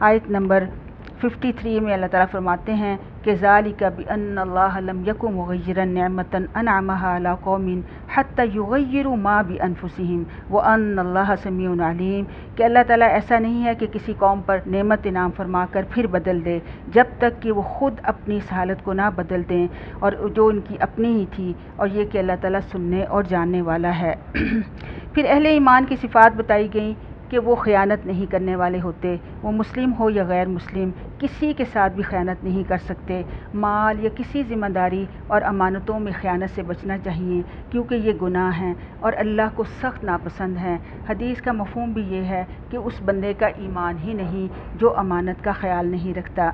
آیت نمبر 53 میں اللہ تعالیٰ فرماتے ہیں کہ ذالک بأن اللہ لم یک مغیرا نعمتا انعمها علی قوم حتی یغیروا ما بانفسہم وان اللہ سمیع علیم، کہ اللہ تعالیٰ ایسا نہیں ہے کہ کسی قوم پر نعمت انعام فرما کر پھر بدل دے جب تک کہ وہ خود اپنی اس حالت کو نہ بدل دیں، اور جو ان کی اپنی ہی تھی، اور یہ کہ اللہ تعالیٰ سننے اور جاننے والا ہے۔ پھر اہل ایمان کی صفات بتائی گئیں کہ وہ خیانت نہیں کرنے والے ہوتے، وہ مسلم ہو یا غیر مسلم، کسی کے ساتھ بھی خیانت نہیں کر سکتے، مال یا کسی ذمہ داری اور امانتوں میں خیانت سے بچنا چاہیے کیونکہ یہ گناہ ہیں اور اللہ کو سخت ناپسند ہیں۔ حدیث کا مفہوم بھی یہ ہے کہ اس بندے کا ایمان ہی نہیں جو امانت کا خیال نہیں رکھتا۔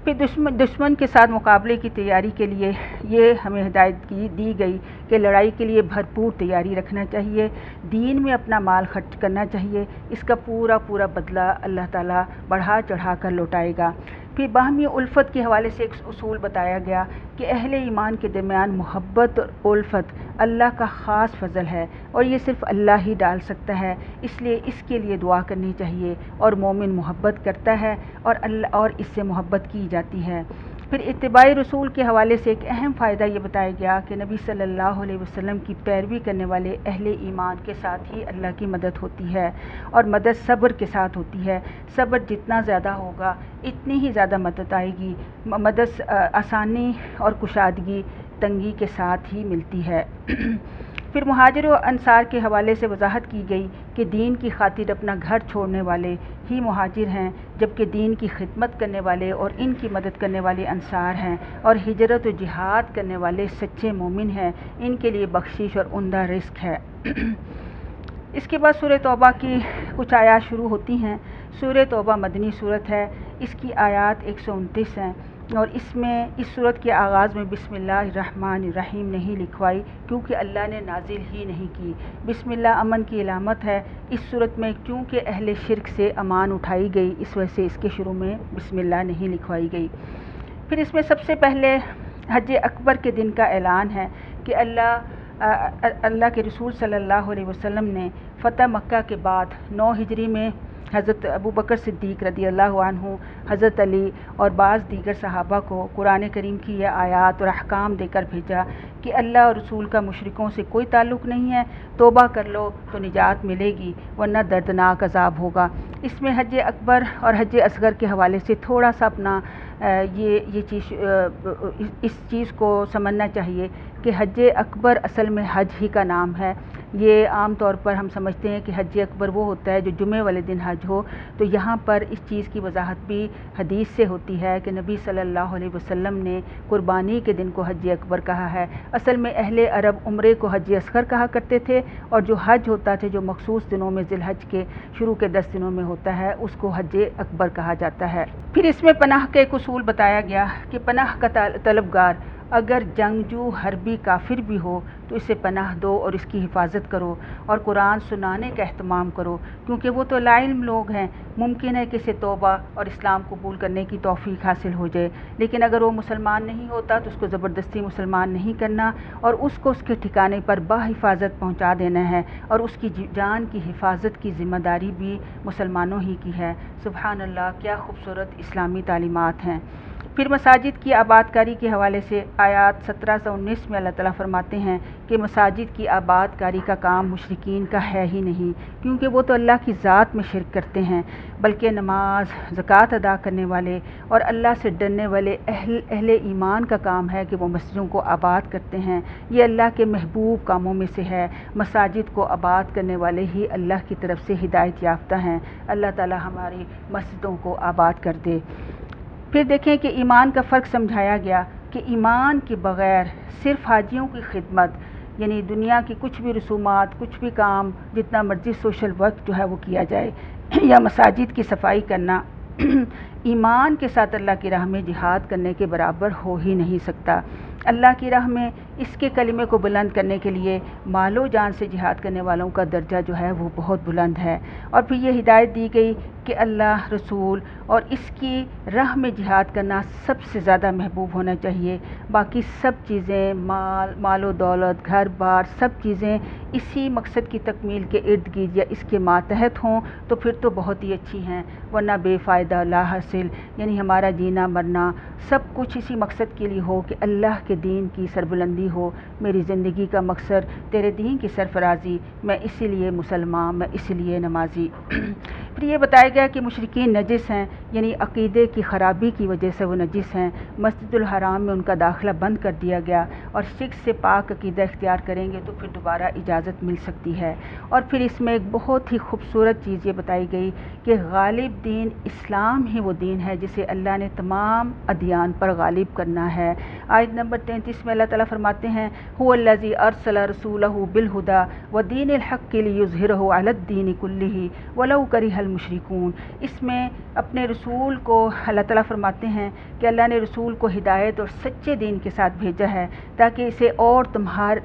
پھر دشمن کے ساتھ مقابلے کی تیاری کے لیے یہ ہمیں ہدایت دی گئی کہ لڑائی کے لیے بھرپور تیاری رکھنا چاہیے، دین میں اپنا مال خرچ کرنا چاہیے، اس کا پورا بدلہ اللہ تعالیٰ بڑھا چڑھا کر لوٹائے گا۔ پھر باہمی الفت کے حوالے سے ایک اصول بتایا گیا کہ اہل ایمان کے درمیان محبت اور الفت اللہ کا خاص فضل ہے اور یہ صرف اللہ ہی ڈال سکتا ہے، اس لیے اس کے لیے دعا کرنی چاہیے، اور مومن محبت کرتا ہے اور اس سے محبت کی جاتی ہے۔ پھر اتباع رسول کے حوالے سے ایک اہم فائدہ یہ بتایا گیا کہ نبی صلی اللہ علیہ وسلم کی پیروی کرنے والے اہل ایمان کے ساتھ ہی اللہ کی مدد ہوتی ہے، اور مدد صبر کے ساتھ ہوتی ہے۔ صبر جتنا زیادہ ہوگا اتنی ہی زیادہ مدد آئے گی۔ مدد آسانی اور کشادگی تنگی کے ساتھ ہی ملتی ہے۔ پھر مہاجر و انصار کے حوالے سے وضاحت کی گئی کہ دین کی خاطر اپنا گھر چھوڑنے والے ہی مہاجر ہیں، جبکہ دین کی خدمت کرنے والے اور ان کی مدد کرنے والے انصار ہیں، اور ہجرت و جہاد کرنے والے سچے مومن ہیں، ان کے لیے بخشش اور عمدہ رزق ہے۔ اس کے بعد سورہ توبہ کی کچھ آیات شروع ہوتی ہیں۔ سورہ توبہ مدنی صورت ہے، اس کی آیات 129 ہیں، اور اس صورت کے آغاز میں بسم اللہ الرحمن الرحیم نہیں لکھوائی کیونکہ اللہ نے نازل ہی نہیں کی۔ بسم اللہ امن کی علامت ہے۔ اس صورت میں چونکہ اہل شرک سے امان اٹھائی گئی، اس وجہ سے اس کے شروع میں بسم اللہ نہیں لکھوائی گئی۔ پھر اس میں سب سے پہلے حج اکبر کے دن کا اعلان ہے کہ اللہ کے رسول صلی اللہ علیہ وسلم نے فتح مکہ کے بعد 9 ہجری میں حضرت ابوبکر صدیق رضی اللہ عنہ، حضرت علی اور بعض دیگر صحابہ کو قرآن کریم کی یہ آیات اور احکام دے کر بھیجا کہ اللہ اور رسول کا مشرکوں سے کوئی تعلق نہیں ہے، توبہ کر لو تو نجات ملے گی ورنہ دردناک عذاب ہوگا۔ اس میں حج اکبر اور حج اصغر کے حوالے سے تھوڑا سا اپنا اس چیز کو سمجھنا چاہیے کہ حج اکبر اصل میں حج ہی کا نام ہے۔ یہ عام طور پر ہم سمجھتے ہیں کہ حج اکبر وہ ہوتا ہے جو جمعے والے دن حج ہو، تو یہاں پر اس چیز کی وضاحت بھی حدیث سے ہوتی ہے کہ نبی صلی اللہ علیہ وسلم نے قربانی کے دن کو حج اکبر کہا ہے۔ اصل میں اہل عرب عمرے کو حج اصغر کہا کرتے تھے، اور جو حج ہوتا تھا جو مخصوص دنوں میں ذی الحج کے شروع کے 10 دنوں میں ہوتا ہے، اس کو حج اکبر کہا جاتا ہے۔ پھر اس میں پناہ کا ایک اصول بتایا گیا کہ پناہ کا طلبگار اگر جنگجو حربی کافر بھی ہو تو اسے پناہ دو اور اس کی حفاظت کرو اور قرآن سنانے کا اہتمام کرو، کیونکہ وہ تو لاعلم لوگ ہیں، ممکن ہے کہ اسے توبہ اور اسلام قبول کرنے کی توفیق حاصل ہو جائے، لیکن اگر وہ مسلمان نہیں ہوتا تو اس کو زبردستی مسلمان نہیں کرنا اور اس کو اس کے ٹھکانے پر بحفاظت پہنچا دینا ہے، اور اس کی جان کی حفاظت کی ذمہ داری بھی مسلمانوں ہی کی ہے۔ سبحان اللہ، کیا خوبصورت اسلامی تعلیمات ہیں۔ پھر مساجد کی آباد کاری کے حوالے سے آیات 17 سے 19 میں اللہ تعالیٰ فرماتے ہیں کہ مساجد کی آباد کاری کا کام مشرکین کا ہے ہی نہیں، کیونکہ وہ تو اللہ کی ذات میں شرک کرتے ہیں، بلکہ نماز، زکوٰۃ ادا کرنے والے اور اللہ سے ڈرنے والے اہل ایمان کا کام ہے کہ وہ مسجدوں کو آباد کرتے ہیں۔ یہ اللہ کے محبوب کاموں میں سے ہے۔ مساجد کو آباد کرنے والے ہی اللہ کی طرف سے ہدایت یافتہ ہیں۔ اللہ تعالیٰ ہماری مسجدوں کو آباد کر دے۔ پھر دیکھیں کہ ایمان کا فرق سمجھایا گیا کہ ایمان کے بغیر صرف حاجیوں کی خدمت، یعنی دنیا کی کچھ بھی رسومات، کچھ بھی کام، جتنا مرضی سوشل ورک جو ہے وہ کیا جائے، یا مساجد کی صفائی کرنا، ایمان کے ساتھ اللہ کی راہ میں جہاد کرنے کے برابر ہو ہی نہیں سکتا۔ اللہ کی راہ میں اس کے کلمے کو بلند کرنے کے لیے مال و جان سے جہاد کرنے والوں کا درجہ جو ہے وہ بہت بلند ہے۔ اور پھر یہ ہدایت دی گئی کہ اللہ، رسول اور اس کی راہ میں جہاد کرنا سب سے زیادہ محبوب ہونا چاہیے۔ باقی سب چیزیں، مال و دولت، گھر بار، سب چیزیں اسی مقصد کی تکمیل کے ارد گرد یا اس کے ماتحت ہوں تو پھر تو بہت ہی اچھی ہیں، ورنہ بے فائدہ لا حاصل، یعنی ہمارا جینا مرنا سب کچھ اسی مقصد کے لیے ہو کہ اللہ کے دین کی سربلندی ہو۔ میری زندگی کا مقصد تیرے دین کی سرفرازی، میں اسی لیے مسلمان، میں اسی لیے نمازی۔ پھر یہ بتایا گیا کہ مشرکین نجس ہیں، یعنی عقیدے کی خرابی کی وجہ سے وہ نجس ہیں۔ مسجد الحرام میں ان کا داخلہ بند کر دیا گیا، اور شرک سے پاک عقیدہ اختیار کریں گے تو پھر دوبارہ اجازت مل سکتی ہے۔ اور پھر اس میں ایک بہت ہی خوبصورت چیز یہ بتائی گئی کہ غالب دین اسلام ہی وہ دین ہے جسے اللہ نے تمام ادیان پر غالب کرنا ہے۔ آیت نمبر 33 میں اللہ تعالیٰ فرماتے ہیں هو الذی ارسل رسولہ بالہدی ودین الحق لیظہرہ علی الدین کلہ ولو کرہ المشرکون۔ اس میں اپنے رسول کو اللہ تعالیٰ فرماتے ہیں کہ اللہ نے رسول کو ہدایت اور سچے دین کے ساتھ بھیجا ہے تاکہ اسے اور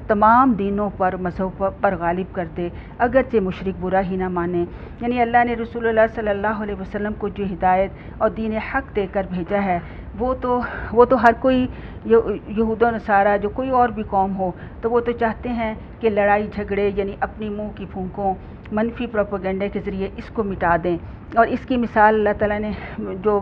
تمام دینوں پر، مذہب پر غالب کر دے، اگرچہ مشرک برا ہی نہ مانے۔ یعنی اللہ نے رسول اللہ صلی اللہ علیہ وسلم کو جو ہدایت اور دین حق دے کر بھیجا ہے وہ تو ہر کوئی، یہود و نصارہ جو کوئی اور بھی قوم ہو تو وہ تو چاہتے ہیں کہ لڑائی جھگڑے یعنی اپنی منہ کی پھونکوں، منفی پروپیگنڈے کے ذریعے اس کو مٹا دیں۔ اور اس کی مثال اللہ تعالیٰ نے جو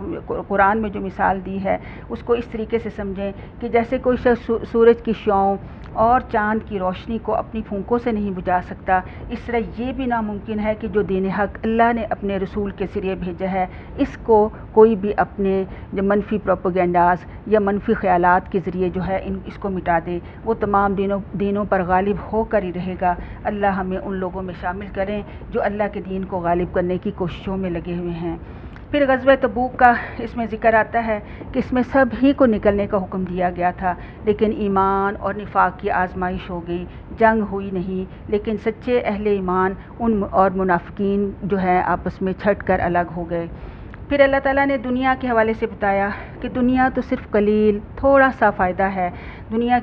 قرآن میں جو مثال دی ہے اس کو اس طریقے سے سمجھیں کہ جیسے کوئی شخص سورج کی شعاؤں اور چاند کی روشنی کو اپنی پھونکوں سے نہیں بجھا سکتا، اس طرح یہ بھی ناممکن ہے کہ جو دین حق اللہ نے اپنے رسول کے ذریعے بھیجا ہے اس کو کوئی بھی اپنے جو منفی پروپیگنڈاز یا منفی خیالات کے ذریعے جو ہے اس کو مٹا دے۔ وہ تمام دینوں پر غالب ہو کر ہی رہے گا۔ اللہ ہمیں ان لوگوں میں شامل کریں جو اللہ کے دین کو غالب کرنے کی کوششوں میں لگے ہوئے ہیں۔ پھر غزوہ تبوک کا اس میں ذکر آتا ہے کہ اس میں سب ہی کو نکلنے کا حکم دیا گیا تھا، لیکن ایمان اور نفاق کی آزمائش ہو گئی، جنگ ہوئی نہیں، لیکن سچے اہل ایمان اور منافقین جو ہے آپس میں چھٹ کر الگ ہو گئے۔ پھر اللہ تعالیٰ نے دنیا کے حوالے سے بتایا کہ دنیا تو صرف قلیل تھوڑا سا فائدہ ہے۔ دنیا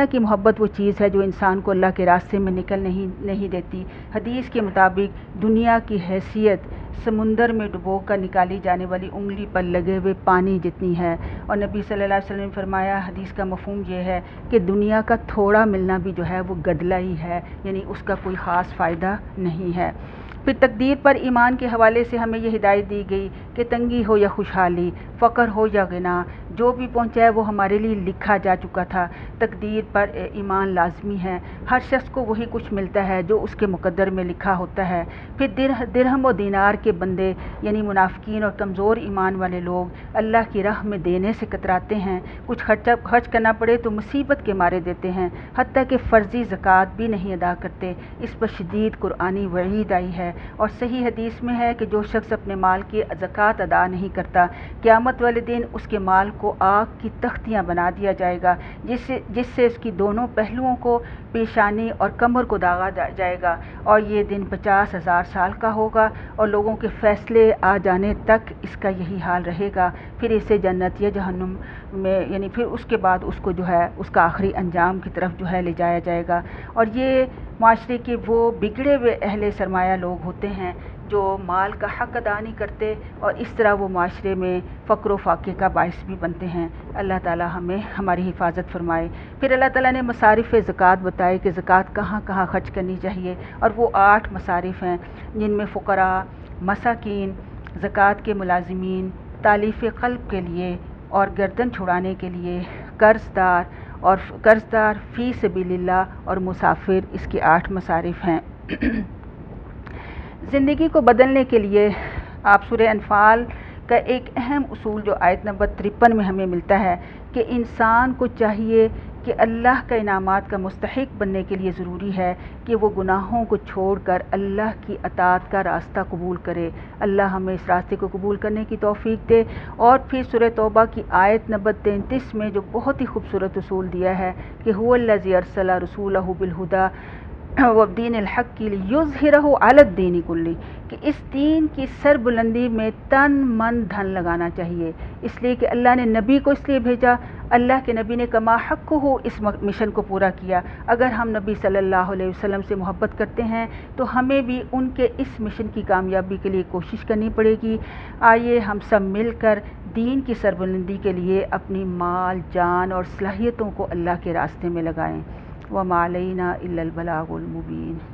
کی محبت وہ چیز ہے جو انسان کو اللہ کے راستے میں نہیں دیتی۔ حدیث کے مطابق دنیا کی حیثیت سمندر میں ڈبو کر نکالی جانے والی انگلی پر لگے ہوئے پانی جتنی ہے، اور نبی صلی اللہ علیہ وسلم نے فرمایا، حدیث کا مفہوم یہ ہے کہ دنیا کا تھوڑا ملنا بھی جو ہے وہ گدلا ہی ہے، یعنی اس کا کوئی خاص فائدہ نہیں ہے۔ پھر تقدیر پر ایمان کے حوالے سے ہمیں یہ ہدایت دی گئی کہ تنگی ہو یا خوشحالی، فقر ہو یا غنا، جو بھی پہنچا ہے وہ ہمارے لیے لکھا جا چکا تھا۔ تقدیر پر ایمان لازمی ہے، ہر شخص کو وہی کچھ ملتا ہے جو اس کے مقدر میں لکھا ہوتا ہے۔ پھر درہم و دینار کے بندے یعنی منافقین اور کمزور ایمان والے لوگ اللہ کی راہ میں دینے سے کتراتے ہیں، کچھ خرچ کرنا پڑے تو مصیبت کے مارے دیتے ہیں، حتیٰ کہ فرضی زکوٰۃ بھی نہیں ادا کرتے۔ اس پر شدید قرآنی وعید آئی ہے، اور صحیح حدیث میں ہے کہ جو شخص اپنے مال کی زکوٰۃ ادا نہیں کرتا، قیامت والے دن اس کے مال کو آگ کی تختیاں بنا دیا جائے گا، جس سے اس کی دونوں پہلوؤں کو، پیشانی اور کمر کو داغا جائے گا، اور یہ دن 50,000 سال کا ہوگا، اور لوگوں کے فیصلے آ جانے تک اس کا یہی حال رہے گا۔ پھر اسے جنت یا جہنم میں، یعنی پھر اس کے بعد اس کو جو ہے اس کا آخری انجام کی طرف جو ہے لے جایا جائے گا۔ اور یہ معاشرے کے وہ بگڑے ہوئے اہل سرمایہ لوگ ہوتے ہیں جو مال کا حق ادا نہیں کرتے، اور اس طرح وہ معاشرے میں فقر و فاقے کا باعث بھی بنتے ہیں۔ اللہ تعالی ہمیں ہماری حفاظت فرمائے۔ پھر اللہ تعالیٰ نے مصارف زکوٰۃ بتائے کہ زکوٰۃ کہاں کہاں خرچ کرنی چاہیے، اور وہ 8 مصارف ہیں جن میں فقراء، مساکین، زکوٰۃ کے ملازمین، تالیف قلب کے لیے اور گردن چھڑانے کے لیے، قرضدار فی سبیل اللہ اور مسافر، اس کے 8 مصارف ہیں۔ زندگی کو بدلنے کے لیے آپ سورہ انفال کا ایک اہم اصول جو آیت نمبر 53 میں ہمیں ملتا ہے کہ انسان کو چاہیے کہ اللہ کا انعامات کا مستحق بننے کے لیے ضروری ہے کہ وہ گناہوں کو چھوڑ کر اللہ کی اطاعت کا راستہ قبول کرے۔ اللہ ہمیں اس راستے کو قبول کرنے کی توفیق دے۔ اور پھر سورہ توبہ کی آیت نمبر 33 میں جو بہت ہی خوبصورت اصول دیا ہے کہ هو الذی ارسل رسولہ بالہدی وَدِّینِ الْحَقِّ لِیُظْہِرَہُ عَلَى الدِّینِ کُلِّہ، کہ اس دین کی سربلندی میں تن من دھن لگانا چاہیے، اس لیے کہ اللہ نے نبی کو اس لیے بھیجا، اللہ کے نبی نے کما حقہ اس مشن کو پورا کیا۔ اگر ہم نبی صلی اللہ علیہ وسلم سے محبت کرتے ہیں تو ہمیں بھی ان کے اس مشن کی کامیابی کے لیے کوشش کرنی پڑے گی۔ آئیے ہم سب مل کر دین کی سربلندی کے لیے اپنی مال، جان اور صلاحیتوں کو اللہ کے راستے میں لگائیں۔ وَمَا عَلَيْنَا إِلَّا الْبَلَاغُ الْمُبِينُ۔